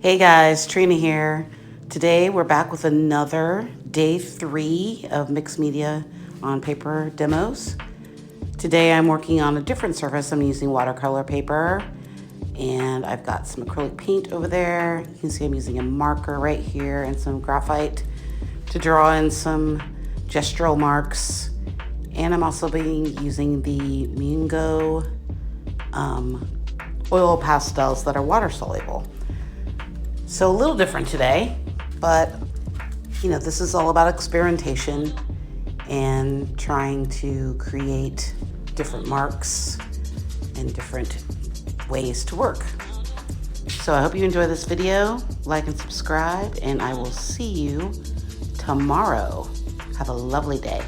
Hey guys, Trina here. Today we're back with another day 3 of mixed media on paper demos. Today I'm working on a different surface. I'm using watercolor paper and I've got some acrylic paint over there. You can see I'm using a marker right here and some graphite to draw in some gestural marks. And I'm also using the Mingo oil pastels that are water soluble. So a little different today, but this is all about experimentation and trying to create different marks and different ways to work. So I hope you enjoy this video, like and subscribe, and I will see you tomorrow. Have a lovely day.